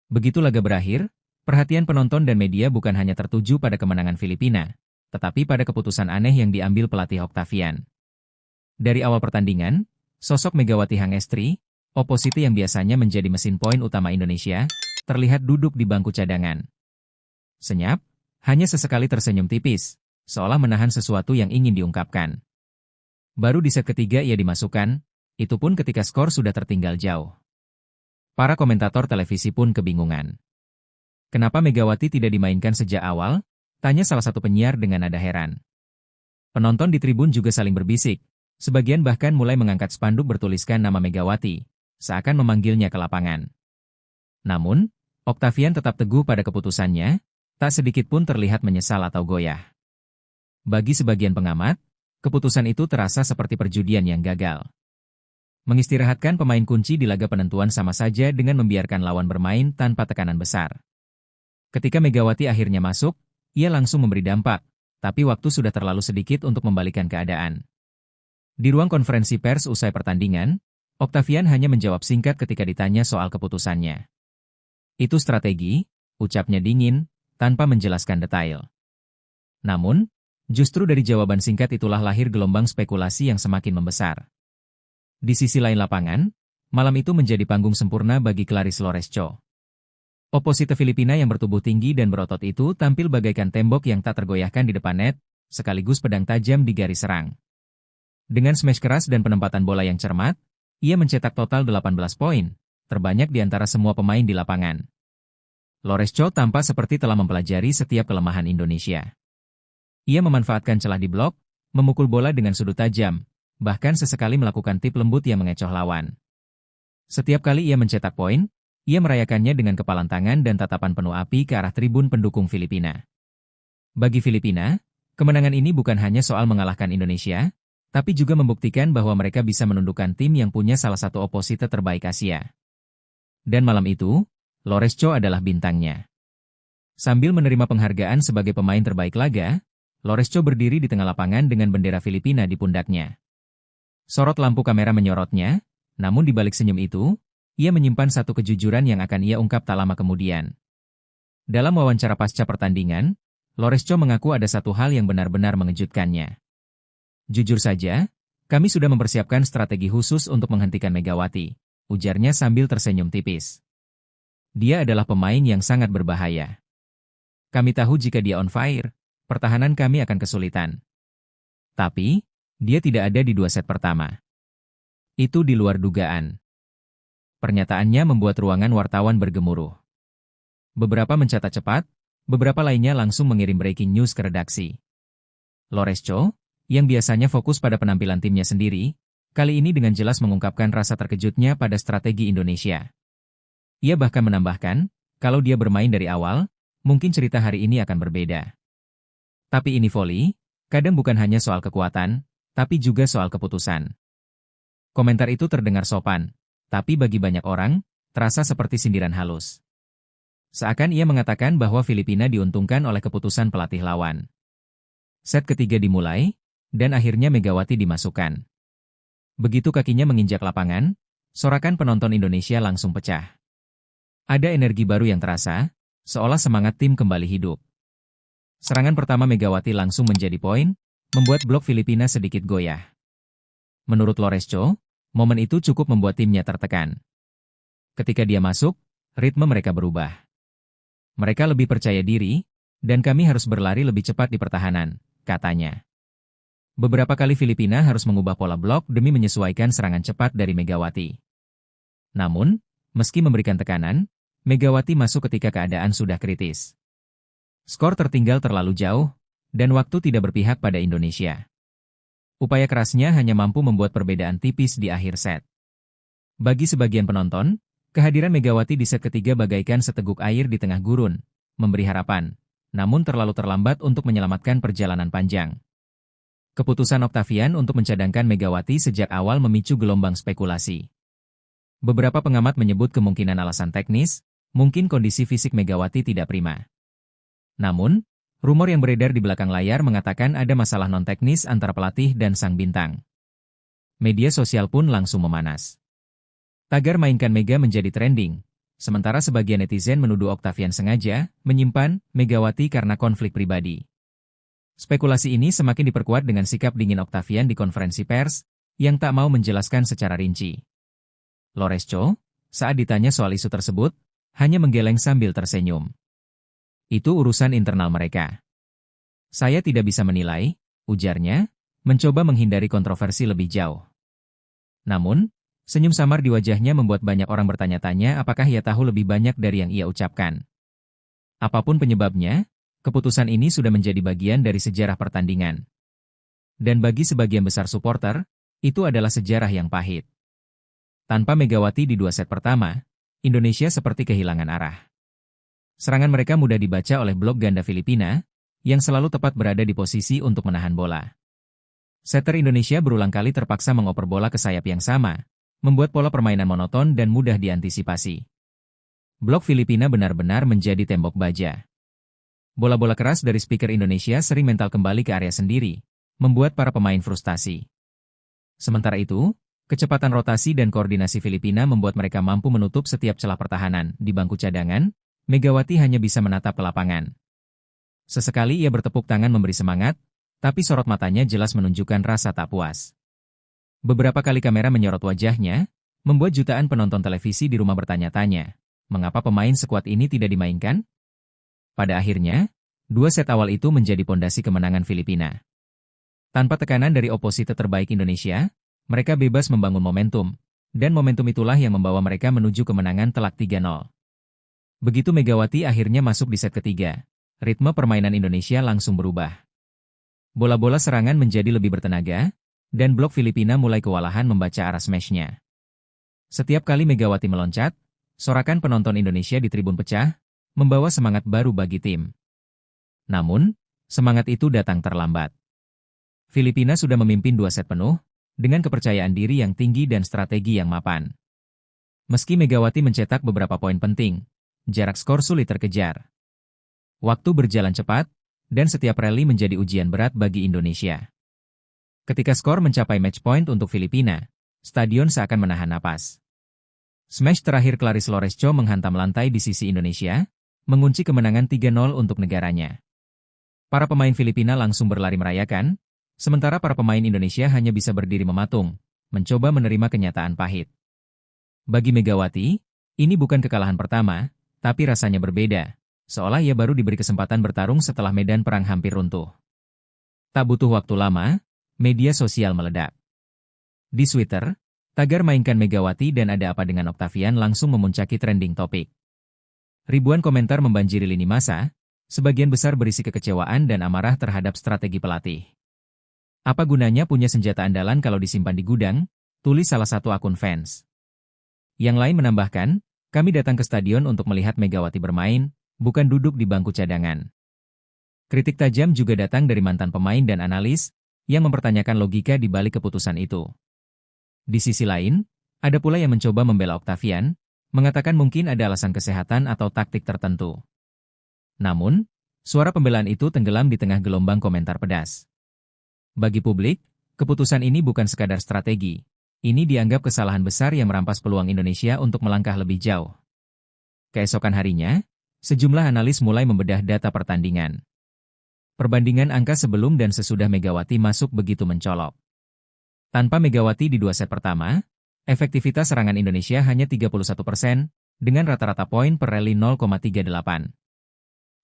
Begitu laga berakhir, perhatian penonton dan media bukan hanya tertuju pada kemenangan Filipina, tetapi pada keputusan aneh yang diambil pelatih Octavian. Dari awal pertandingan, sosok Megawati Hangestri, oposisi yang biasanya menjadi mesin poin utama Indonesia, terlihat duduk di bangku cadangan. Senyap, hanya sesekali tersenyum tipis, seolah menahan sesuatu yang ingin diungkapkan. Baru di set ketiga ia dimasukkan, itu pun ketika skor sudah tertinggal jauh. Para komentator televisi pun kebingungan. Kenapa Megawati tidak dimainkan sejak awal? Tanya salah satu penyiar dengan nada heran. Penonton di tribun juga saling berbisik, sebagian bahkan mulai mengangkat spanduk bertuliskan nama Megawati, seakan memanggilnya ke lapangan. Namun, Octavian tetap teguh pada keputusannya, tak sedikit pun terlihat menyesal atau goyah. Bagi sebagian pengamat, keputusan itu terasa seperti perjudian yang gagal. Mengistirahatkan pemain kunci di laga penentuan sama saja dengan membiarkan lawan bermain tanpa tekanan besar. Ketika Megawati akhirnya masuk, ia langsung memberi dampak, tapi waktu sudah terlalu sedikit untuk membalikan keadaan. Di ruang konferensi pers usai pertandingan, Octavian hanya menjawab singkat ketika ditanya soal keputusannya. Itu strategi, ucapnya dingin, tanpa menjelaskan detail. Namun, justru dari jawaban singkat itulah lahir gelombang spekulasi yang semakin membesar. Di sisi lain lapangan, malam itu menjadi panggung sempurna bagi Clarice Loresco. Oposisi Filipina yang bertubuh tinggi dan berotot itu tampil bagaikan tembok yang tak tergoyahkan di depan net, sekaligus pedang tajam di garis serang. Dengan smash keras dan penempatan bola yang cermat, ia mencetak total 18 poin, terbanyak di antara semua pemain di lapangan. Loresco tampak seperti telah mempelajari setiap kelemahan Indonesia. Ia memanfaatkan celah di blok, memukul bola dengan sudut tajam, bahkan sesekali melakukan tip lembut yang mengecoh lawan. Setiap kali ia mencetak poin, ia merayakannya dengan kepalan tangan dan tatapan penuh api ke arah tribun pendukung Filipina. Bagi Filipina, kemenangan ini bukan hanya soal mengalahkan Indonesia, tapi juga membuktikan bahwa mereka bisa menundukkan tim yang punya salah satu oposisi terbaik Asia. Dan malam itu, Loresco adalah bintangnya. Sambil menerima penghargaan sebagai pemain terbaik laga, Loresco berdiri di tengah lapangan dengan bendera Filipina di pundaknya. Sorot lampu kamera menyorotnya, namun di balik senyum itu, ia menyimpan satu kejujuran yang akan ia ungkap tak lama kemudian. Dalam wawancara pasca pertandingan, Loresco mengaku ada satu hal yang benar-benar mengejutkannya. Jujur saja, kami sudah mempersiapkan strategi khusus untuk menghentikan Megawati, ujarnya sambil tersenyum tipis. Dia adalah pemain yang sangat berbahaya. Kami tahu jika dia on fire, pertahanan kami akan kesulitan. Tapi, dia tidak ada di 2 set pertama. Itu di luar dugaan. Pernyataannya membuat ruangan wartawan bergemuruh. Beberapa mencatat cepat, beberapa lainnya langsung mengirim breaking news ke redaksi. Loresco, yang biasanya fokus pada penampilan timnya sendiri, kali ini dengan jelas mengungkapkan rasa terkejutnya pada strategi Indonesia. Ia bahkan menambahkan, kalau dia bermain dari awal, mungkin cerita hari ini akan berbeda. Tapi ini voli, kadang bukan hanya soal kekuatan, tapi juga soal keputusan. Komentar itu terdengar sopan, tapi bagi banyak orang, terasa seperti sindiran halus. Seakan ia mengatakan bahwa Filipina diuntungkan oleh keputusan pelatih lawan. Set ketiga dimulai, dan akhirnya Megawati dimasukkan. Begitu kakinya menginjak lapangan, sorakan penonton Indonesia langsung pecah. Ada energi baru yang terasa, seolah semangat tim kembali hidup. Serangan pertama Megawati langsung menjadi poin, membuat blok Filipina sedikit goyah. Menurut Loresco, momen itu cukup membuat timnya tertekan. Ketika dia masuk, ritme mereka berubah. Mereka lebih percaya diri, dan kami harus berlari lebih cepat di pertahanan, katanya. Beberapa kali Filipina harus mengubah pola blok demi menyesuaikan serangan cepat dari Megawati. Namun, meski memberikan tekanan, Megawati masuk ketika keadaan sudah kritis. Skor tertinggal terlalu jauh, dan waktu tidak berpihak pada Indonesia. Upaya kerasnya hanya mampu membuat perbedaan tipis di akhir set. Bagi sebagian penonton, kehadiran Megawati di set ketiga bagaikan seteguk air di tengah gurun, memberi harapan, namun terlalu terlambat untuk menyelamatkan perjalanan panjang. Keputusan Octavian untuk mencadangkan Megawati sejak awal memicu gelombang spekulasi. Beberapa pengamat menyebut kemungkinan alasan teknis, mungkin kondisi fisik Megawati tidak prima. Namun, rumor yang beredar di belakang layar mengatakan ada masalah non-teknis antara pelatih dan sang bintang. Media sosial pun langsung memanas. Tagar mainkan Mega menjadi trending, Sementara sebagian netizen menuduh Octavian sengaja menyimpan Megawati karena konflik pribadi. Spekulasi ini semakin diperkuat dengan sikap dingin Octavian di konferensi pers, yang tak mau menjelaskan secara rinci. Lores Cho, saat ditanya soal isu tersebut, hanya menggeleng sambil tersenyum. Itu urusan internal mereka. Saya tidak bisa menilai, ujarnya, mencoba menghindari kontroversi lebih jauh. Namun, senyum samar di wajahnya membuat banyak orang bertanya-tanya apakah ia tahu lebih banyak dari yang ia ucapkan. Apapun penyebabnya, keputusan ini sudah menjadi bagian dari sejarah pertandingan. Dan bagi sebagian besar supporter, itu adalah sejarah yang pahit. Tanpa Megawati di 2 set pertama, Indonesia seperti kehilangan arah. Serangan mereka mudah dibaca oleh blok ganda Filipina, yang selalu tepat berada di posisi untuk menahan bola. Setter Indonesia berulang kali terpaksa mengoper bola ke sayap yang sama, membuat pola permainan monoton dan mudah diantisipasi. Blok Filipina benar-benar menjadi tembok baja. Bola-bola keras dari speaker Indonesia sering mental kembali ke area sendiri, membuat para pemain frustasi. Sementara itu, kecepatan rotasi dan koordinasi Filipina membuat mereka mampu menutup setiap celah pertahanan. Di bangku cadangan, Megawati hanya bisa menatap ke lapangan. Sesekali ia bertepuk tangan memberi semangat, tapi sorot matanya jelas menunjukkan rasa tak puas. Beberapa kali kamera menyorot wajahnya, membuat jutaan penonton televisi di rumah bertanya-tanya, mengapa pemain sekuat ini tidak dimainkan? Pada akhirnya, 2 set awal itu menjadi pondasi kemenangan Filipina. Tanpa tekanan dari oposisi terbaik Indonesia, mereka bebas membangun momentum, dan momentum itulah yang membawa mereka menuju kemenangan telak 3-0. Begitu Megawati akhirnya masuk di set ketiga, ritme permainan Indonesia langsung berubah. Bola-bola serangan menjadi lebih bertenaga, dan blok Filipina mulai kewalahan membaca arah smash-nya. Setiap kali Megawati meloncat, sorakan penonton Indonesia di tribun pecah, membawa semangat baru bagi tim. Namun, semangat itu datang terlambat. Filipina sudah memimpin 2 set penuh, dengan kepercayaan diri yang tinggi dan strategi yang mapan. Meski Megawati mencetak beberapa poin penting, jarak skor sulit terkejar. Waktu berjalan cepat, dan setiap rally menjadi ujian berat bagi Indonesia. Ketika skor mencapai match point untuk Filipina, stadion seakan menahan napas. Smash terakhir Clarice Lores Cho menghantam lantai di sisi Indonesia, mengunci kemenangan 3-0 untuk negaranya. Para pemain Filipina langsung berlari merayakan, sementara para pemain Indonesia hanya bisa berdiri mematung, mencoba menerima kenyataan pahit. Bagi Megawati, ini bukan kekalahan pertama, tapi rasanya berbeda, seolah ia baru diberi kesempatan bertarung setelah medan perang hampir runtuh. Tak butuh waktu lama, media sosial meledak. Di Twitter, tagar mainkan Megawati dan ada apa dengan Octavian langsung memuncaki trending topik. Ribuan komentar membanjiri lini massa, sebagian besar berisi kekecewaan dan amarah terhadap strategi pelatih. Apa gunanya punya senjata andalan kalau disimpan di gudang, tulis salah satu akun fans. Yang lain menambahkan, kami datang ke stadion untuk melihat Megawati bermain, bukan duduk di bangku cadangan. Kritik tajam juga datang dari mantan pemain dan analis, yang mempertanyakan logika di balik keputusan itu. Di sisi lain, ada pula yang mencoba membela Octavian, mengatakan mungkin ada alasan kesehatan atau taktik tertentu. Namun, suara pembelaan itu tenggelam di tengah gelombang komentar pedas. Bagi publik, keputusan ini bukan sekadar strategi. Ini dianggap kesalahan besar yang merampas peluang Indonesia untuk melangkah lebih jauh. Keesokan harinya, sejumlah analis mulai membedah data pertandingan. Perbandingan angka sebelum dan sesudah Megawati masuk begitu mencolok. Tanpa Megawati di 2 set pertama, efektivitas serangan Indonesia hanya 31%, dengan rata-rata poin per rally 0,38.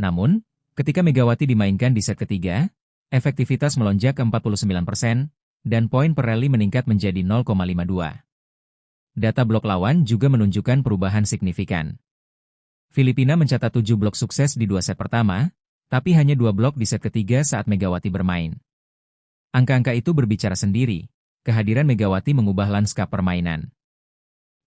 Namun, ketika Megawati dimainkan di set ketiga, efektivitas melonjak ke 49%, dan poin per rally meningkat menjadi 0,52. Data blok lawan juga menunjukkan perubahan signifikan. Filipina mencatat 7 blok sukses di 2 set pertama, tapi hanya 2 blok di set ketiga saat Megawati bermain. Angka-angka itu berbicara sendiri, kehadiran Megawati mengubah lanskap permainan.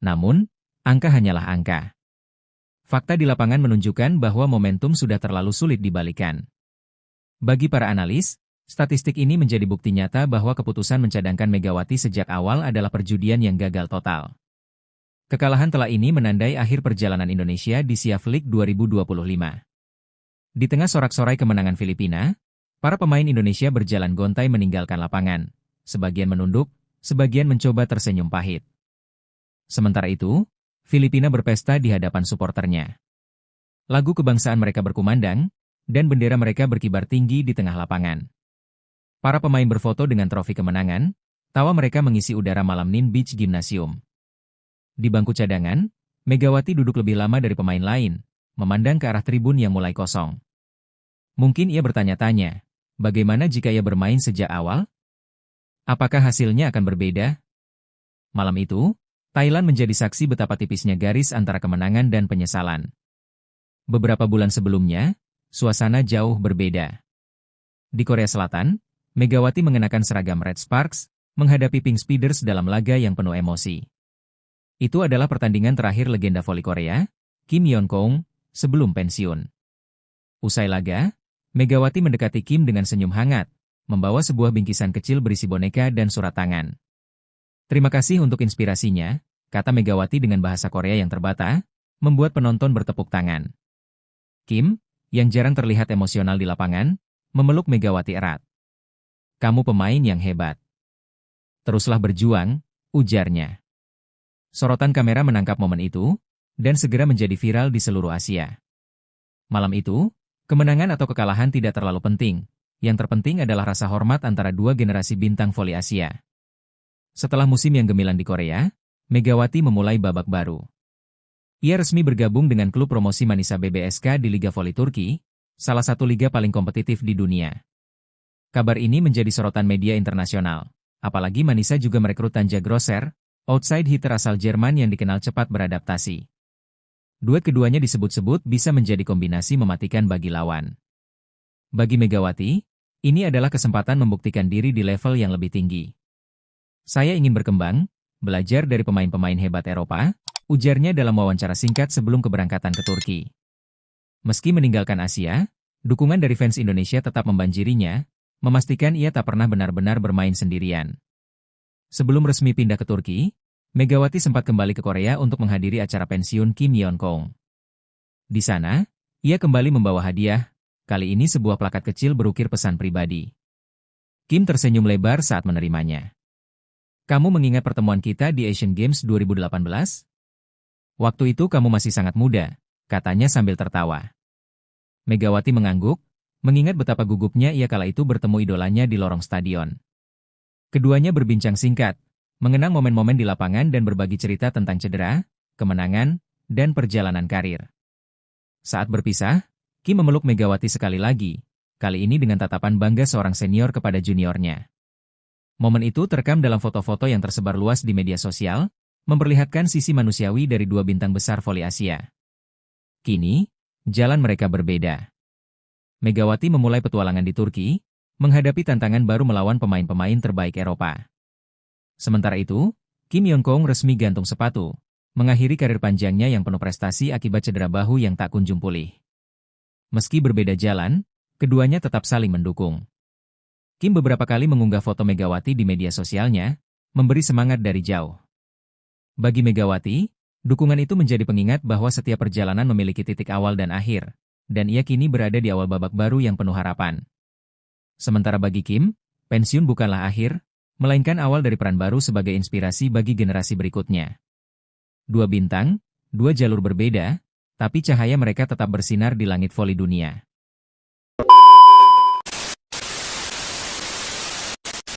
Namun, angka hanyalah angka. Fakta di lapangan menunjukkan bahwa momentum sudah terlalu sulit dibalikan. Bagi para analis, statistik ini menjadi bukti nyata bahwa keputusan mencadangkan Megawati sejak awal adalah perjudian yang gagal total. Kekalahan telak ini menandai akhir perjalanan Indonesia di SIAF League 2025. Di tengah sorak-sorai kemenangan Filipina, para pemain Indonesia berjalan gontai meninggalkan lapangan, sebagian menunduk, sebagian mencoba tersenyum pahit. Sementara itu, Filipina berpesta di hadapan suporternya. Lagu kebangsaan mereka berkumandang, dan bendera mereka berkibar tinggi di tengah lapangan. Para pemain berfoto dengan trofi kemenangan, tawa mereka mengisi udara malam Nin Beach Gymnasium. Di bangku cadangan, Megawati duduk lebih lama dari pemain lain, memandang ke arah tribun yang mulai kosong. Mungkin ia bertanya-tanya, bagaimana jika ia bermain sejak awal? Apakah hasilnya akan berbeda? Malam itu, Thailand menjadi saksi betapa tipisnya garis antara kemenangan dan penyesalan. Beberapa bulan sebelumnya, suasana jauh berbeda. Di Korea Selatan, Megawati mengenakan seragam Red Sparks, menghadapi Pink Speeders dalam laga yang penuh emosi. Itu adalah pertandingan terakhir legenda voli Korea, Kim Yeon-kong, sebelum pensiun. Usai laga, Megawati mendekati Kim dengan senyum hangat, membawa sebuah bingkisan kecil berisi boneka dan surat tangan. Terima kasih untuk inspirasinya, kata Megawati dengan bahasa Korea yang terbata, membuat penonton bertepuk tangan. Kim, yang jarang terlihat emosional di lapangan, memeluk Megawati erat. Kamu pemain yang hebat. Teruslah berjuang, ujarnya. Sorotan kamera menangkap momen itu, dan segera menjadi viral di seluruh Asia. Malam itu, kemenangan atau kekalahan tidak terlalu penting. Yang terpenting adalah rasa hormat antara dua generasi bintang voli Asia. Setelah musim yang gemilang di Korea, Megawati memulai babak baru. Ia resmi bergabung dengan klub promosi Manisa BBSK di Liga Voli Turki, salah satu liga paling kompetitif di dunia. Kabar ini menjadi sorotan media internasional, apalagi Manisa juga merekrut Tanja Grosser, outside hitter asal Jerman yang dikenal cepat beradaptasi. Duet keduanya disebut-sebut bisa menjadi kombinasi mematikan bagi lawan. Bagi Megawati, ini adalah kesempatan membuktikan diri di level yang lebih tinggi. Saya ingin berkembang, belajar dari pemain-pemain hebat Eropa, ujarnya dalam wawancara singkat sebelum keberangkatan ke Turki. Meski meninggalkan Asia, dukungan dari fans Indonesia tetap membanjirinya, memastikan ia tak pernah benar-benar bermain sendirian. Sebelum resmi pindah ke Turki, Megawati sempat kembali ke Korea untuk menghadiri acara pensiun Kim Yeon-kong. Di sana, ia kembali membawa hadiah, kali ini sebuah plakat kecil berukir pesan pribadi. Kim tersenyum lebar saat menerimanya. Kamu mengingat pertemuan kita di Asian Games 2018? Waktu itu kamu masih sangat muda, katanya sambil tertawa. Megawati mengangguk, mengingat betapa gugupnya ia kala itu bertemu idolanya di lorong stadion. Keduanya berbincang singkat, mengenang momen-momen di lapangan dan berbagi cerita tentang cedera, kemenangan, dan perjalanan karir. Saat berpisah, Kim memeluk Megawati sekali lagi, kali ini dengan tatapan bangga seorang senior kepada juniornya. Momen itu terekam dalam foto-foto yang tersebar luas di media sosial, memperlihatkan sisi manusiawi dari dua bintang besar voli Asia. Kini, jalan mereka berbeda. Megawati memulai petualangan di Turki, menghadapi tantangan baru melawan pemain-pemain terbaik Eropa. Sementara itu, Kim Yeon-kong resmi gantung sepatu, mengakhiri karir panjangnya yang penuh prestasi akibat cedera bahu yang tak kunjung pulih. Meski berbeda jalan, keduanya tetap saling mendukung. Kim beberapa kali mengunggah foto Megawati di media sosialnya, memberi semangat dari jauh. Bagi Megawati, dukungan itu menjadi pengingat bahwa setiap perjalanan memiliki titik awal dan akhir, dan ia kini berada di awal babak baru yang penuh harapan. Sementara bagi Kim, pensiun bukanlah akhir, melainkan awal dari peran baru sebagai inspirasi bagi generasi berikutnya. Dua bintang, dua jalur berbeda, tapi cahaya mereka tetap bersinar di langit voli dunia.